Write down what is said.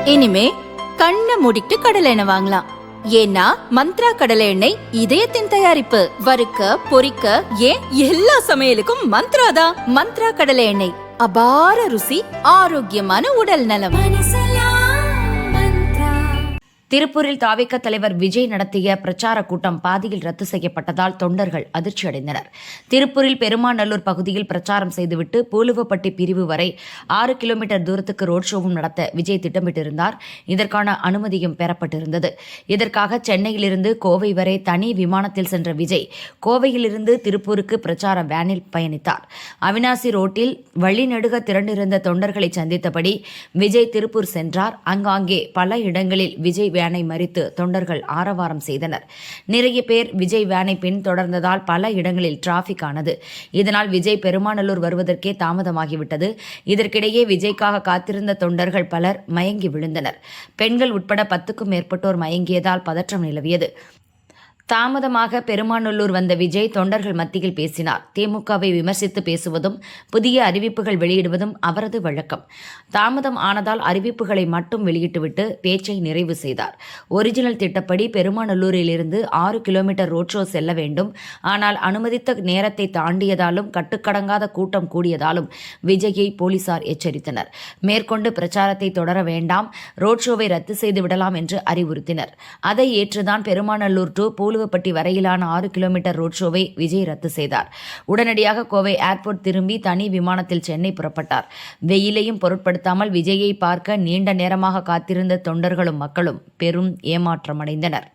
இனிமே கண்ணை மூடிட்டு கடலை எண்ணெய் வாங்கலாம். ஏன்னா மந்த்ரா கடலை எண்ணெய் இதயத்தின் தயாரிப்பு. வறுக்க பொரிக்க ஏன் எல்லா சமையலுக்கும் மந்த்ரா தான். மந்த்ரா கடலை எண்ணெய், அபார ருசி, ஆரோக்கியமான உடல் நலம். திருப்பூரில் தாவேக தலைவர் விஜய் நடத்திய பிரச்சார கூட்டம் பாதியில் ரத்து செய்யப்பட்டதால் தொண்டர்கள் அதிர்ச்சியடைந்தனர். திருப்பூரில் பெருமாநல்லூர் பகுதியில் பிரச்சாரம் செய்துவிட்டு பூலுவப்பட்டி பிரிவு வரை 6 கிலோமீட்டர் தூரத்துக்கு ரோட் ஷோவும் நடத்த விஜய் திட்டமிட்டிருந்தார். இதற்கான அனுமதியும் பெறப்பட்டிருந்தது. இதற்காக சென்னையிலிருந்து கோவை வரை தனி விமானத்தில் சென்ற விஜய் கோவையிலிருந்து திருப்பூருக்கு பிரச்சார வேனில் பயணித்தார். அவினாசி ரோட்டில் வழிநெடுக திரண்டிருந்த தொண்டர்களை சந்தித்தபடி விஜய் திருப்பூர் சென்றார். அங்காங்கே பல இடங்களில் விஜய் வேனை மறித்து தொண்டர்கள் ஆரவாரம் செய்தனர். நிறைய பேர் விஜய் வேனை பின் தொடர்ந்ததால் பல இடங்களில் டிராபிக் ஆனது. இதனால் விஜய் பெருமாநல்லூர் வருவதற்கே தாமதமாகிவிட்டது. இதற்கிடையே விஜய்க்காக காத்திருந்த தொண்டர்கள் பலர் மயங்கி விழுந்தனர். பெண்கள் உட்பட 10க்கும் மேற்பட்டோர் மயங்கியதால் பதற்றம் நிலவியது. தாமதமாக பெருமாநல்லூர் வந்த விஜய் தொண்டர்கள் மத்தியில் பேசினார். திமுகவை விமர்சித்து பேசுவதும் புதிய அறிவிப்புகள் வெளியிடுவதும் அவரது வழக்கம். தாமதம் ஆனதால் அறிவிப்புகளை மட்டும் வெளியிட்டுவிட்டு பேச்சை நிறைவு செய்தார். ஒரிஜினல் திட்டப்படி பெருமாநல்லூரிலிருந்து 6 கிலோமீட்டர் ரோட் ஷோ செல்ல வேண்டும். ஆனால் அனுமதித்த நேரத்தை தாண்டியதாலும் கட்டுக்கடங்காத கூட்டம் கூடியதாலும் விஜயை போலீசார் எச்சரித்தனர். மேற்கொண்டு பிரச்சாரத்தை தொடர வேண்டாம், ரோட் ஷோவை ரத்து செய்து விடலாம் என்று அறிவுறுத்தினர். அதை ஏற்றுதான் பெருமாநல்லூர் டு பூலுவப்பட்டி வரையிலான 6 கிலோமீட்டர் ரோட் ஷோவை விஜய் ரத்து செய்தார். உடனடியாக கோவை ஏர்போர்ட் திரும்பி தனி விமானத்தில் சென்னை புறப்பட்டார். வெயிலையும் பொருட்படுத்தாமல் விஜயை பார்க்க நீண்ட நேரமாக காத்திருந்த தொண்டர்களும் மக்களும் பெரும் ஏமாற்றமடைந்தனர்.